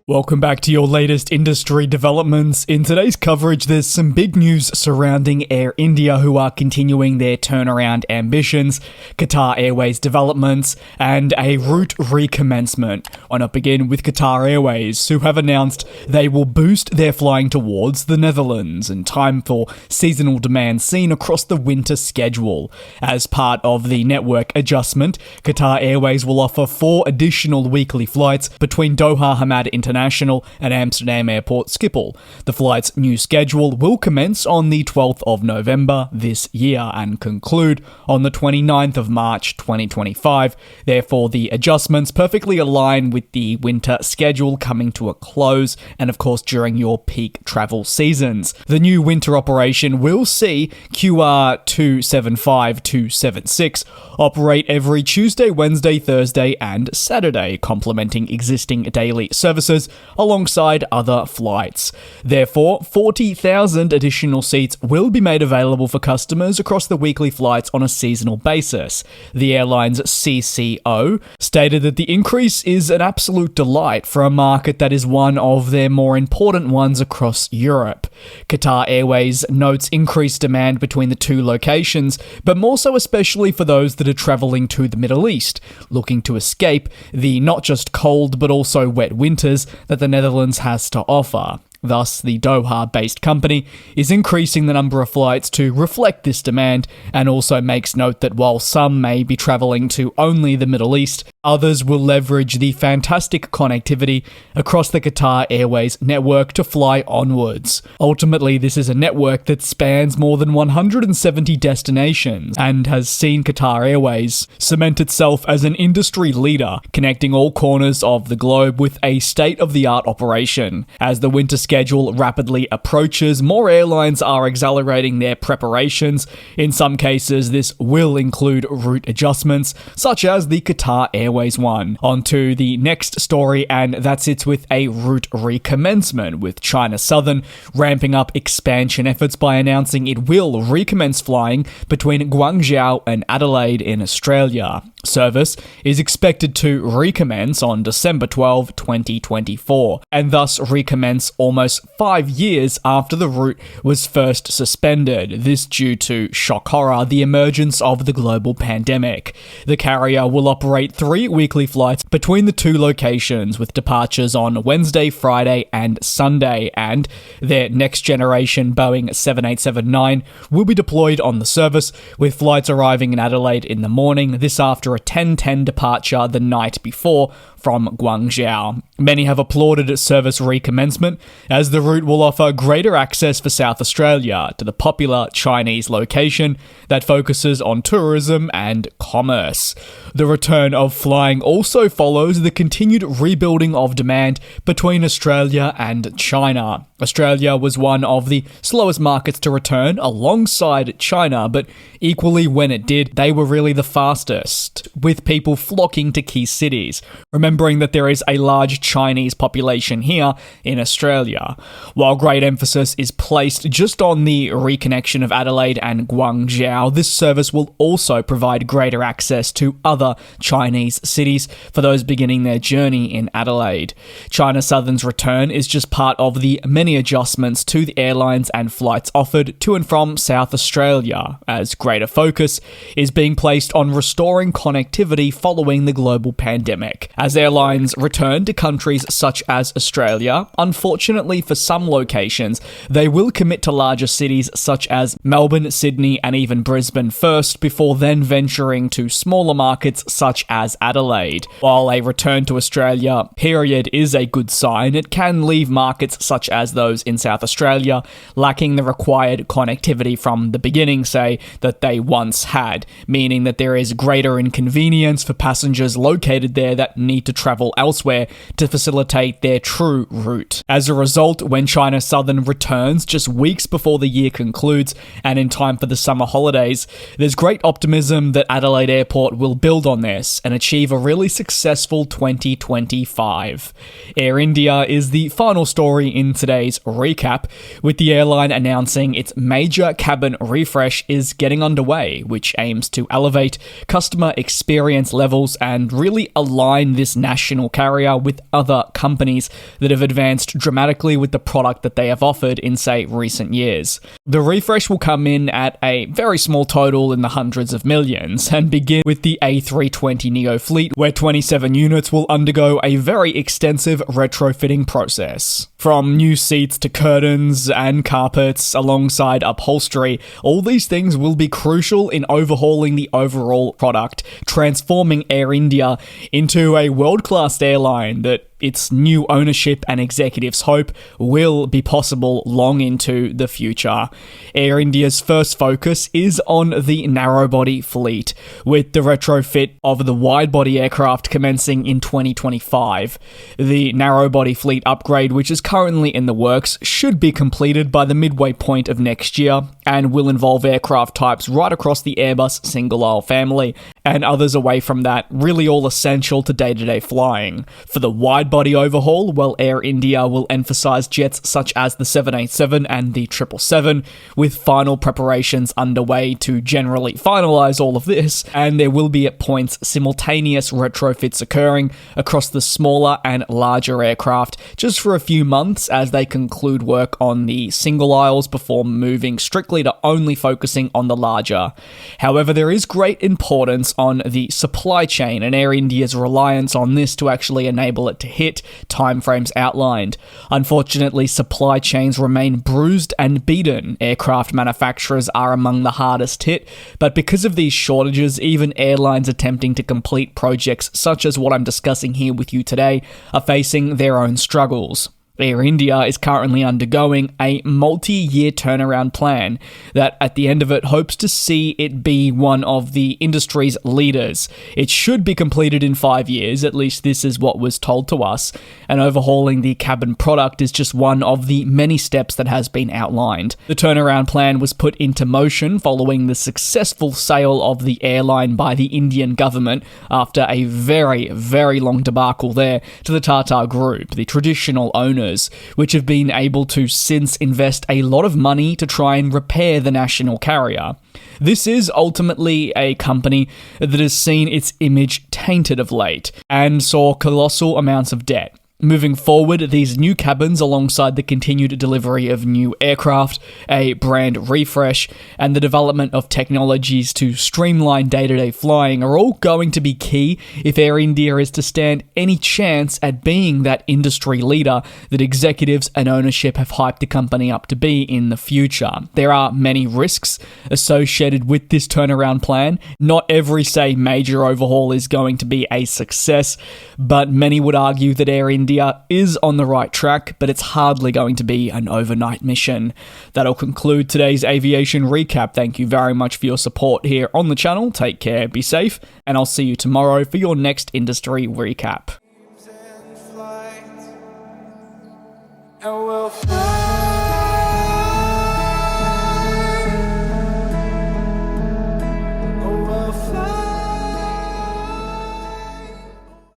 Welcome back to your latest industry developments. In today's coverage, there's some big news surrounding Air India, who are continuing their turnaround ambitions, Qatar Airways developments, and a route recommencement. Why not begin with Qatar Airways, who have announced they will boost their flying towards the Netherlands in time for seasonal demand seen across the winter schedule. As part of the network adjustment, Qatar Airways will offer 4 additional weekly flights between Doha Hamad International and Amsterdam Airport Schiphol. The flight's new schedule will commence on the 12th of November this year and conclude on the 29th of March 2025. Therefore, the adjustments perfectly align with the winter schedule coming to a close and, of course, during your peak travel seasons. The new winter operation will see QR 275-276 operate every Tuesday, Wednesday, Thursday, and Saturday, complementing existing daily services alongside other flights. Therefore, 40,000 additional seats will be made available for customers across the weekly flights on a seasonal basis. The airline's CCO stated that the increase is an absolute delight for a market that is one of their more important ones across Europe. Qatar Airways notes increased demand between the two locations, but more so especially for those that are travelling to the Middle East, looking to escape the not just cold but also wet winters that the Netherlands has to offer. Thus, the Doha-based company is increasing the number of flights to reflect this demand, and also makes note that while some may be travelling to only the Middle East, others will leverage the fantastic connectivity across the Qatar Airways network to fly onwards. Ultimately, this is a network that spans more than 170 destinations and has seen Qatar Airways cement itself as an industry leader, connecting all corners of the globe with a state-of-the-art operation. As the winter schedule rapidly approaches, more airlines are accelerating their preparations. In some cases, this will include route adjustments, such as the Qatar Airways one. On to the next story, and that's it with a route recommencement, with China Southern ramping up expansion efforts by announcing it will recommence flying between Guangzhou and Adelaide in Australia. Service is expected to recommence on December 12, 2024, and thus recommence almost 5 years after the route was first suspended. This due to shock horror, the emergence of the global pandemic. The carrier will operate 3 weekly flights between the two locations, with departures on Wednesday, Friday, and Sunday, and their next generation Boeing 787-9 will be deployed on the service, with flights arriving in Adelaide in the morning, this after a 10:10 departure the night before from Guangzhou. Many have applauded service recommencement, as the route will offer greater access for South Australia to the popular Chinese location that focuses on tourism and commerce. The return of flying also follows the continued rebuilding of demand between Australia and China. Australia was one of the slowest markets to return alongside China, but equally when it did, they were really the fastest, with people flocking to key cities. Remembering that there is a large Chinese population here in Australia. While great emphasis is placed just on the reconnection of Adelaide and Guangzhou, this service will also provide greater access to other Chinese cities for those beginning their journey in Adelaide. China Southern's return is just part of the many adjustments to the airlines and flights offered to and from South Australia, as greater focus is being placed on restoring connectivity following the global pandemic. As airlines return to countries such as Australia, unfortunately for some locations, they will commit to larger cities such as Melbourne, Sydney, and even Brisbane first, before then venturing to smaller markets such as Adelaide. While a return to Australia period is a good sign, it can leave markets such as those in South Australia lacking the required connectivity from the beginning, say, that they once had, meaning that there is greater inconvenience for passengers located there that need to travel elsewhere to facilitate their true route. As a result, when China Southern returns just weeks before the year concludes and in time for the summer holidays, there's great optimism that Adelaide Airport will build on this and achieve a really successful 2025. Air India is the final story in today's recap, with the airline announcing its major cabin refresh is getting underway, which aims to elevate customer experience levels and really align this national carrier with other companies that have advanced dramatically with the product that they have offered in, say, recent years. The refresh will come in at a very small total in the hundreds of millions and begin with the A320neo fleet, where 27 units will undergo a very extensive retrofitting process. From new seats to curtains and carpets alongside upholstery, all these things will be crucial in overhauling the overall product, transforming Air India into a world-class airline that its new ownership and executives hope will be possible long into the future. Air India's first focus is on the narrow-body fleet, with the retrofit of the wide-body aircraft commencing in 2025. The narrow-body fleet upgrade, which is currently in the works, should be completed by the midway point of next year and will involve aircraft types right across the Airbus single-aisle family and others away from that, really all essential to day-to-day flying. For the wide-body overhaul, well, Air India will emphasize jets such as the 787 and the 777, with final preparations underway to generally finalize all of this, and there will be at points simultaneous retrofits occurring across the smaller and larger aircraft just for a few months as they conclude work on the single aisles before moving strictly to only focusing on the larger. However, there is great importance on the supply chain and Air India's reliance on this to actually enable it to hit timeframes outlined. Unfortunately, supply chains remain bruised and beaten. Aircraft manufacturers are among the hardest hit, but because of these shortages, even airlines attempting to complete projects such as what I'm discussing here with you today are facing their own struggles. Air India is currently undergoing a multi-year turnaround plan that at the end of it hopes to see it be one of the industry's leaders. It should be completed in 5 years, at least this is what was told to us, and overhauling the cabin product is just one of the many steps that has been outlined. The turnaround plan was put into motion following the successful sale of the airline by the Indian government after a very, very long debacle there to the Tata Group, the traditional owners, which have been able to since invest a lot of money to try and repair the national carrier. This is ultimately a company that has seen its image tainted of late and saw colossal amounts of debt. Moving forward, these new cabins, alongside the continued delivery of new aircraft, a brand refresh, and the development of technologies to streamline day-to-day flying are all going to be key if Air India is to stand any chance at being that industry leader that executives and ownership have hyped the company up to be in the future. There are many risks associated with this turnaround plan. Not every, say, major overhaul is going to be a success, but many would argue that Air India is on the right track, but it's hardly going to be an overnight mission. That'll conclude today's aviation recap. Thank you very much for your support here on the channel. Take care, be safe, and I'll see you tomorrow for your next industry recap.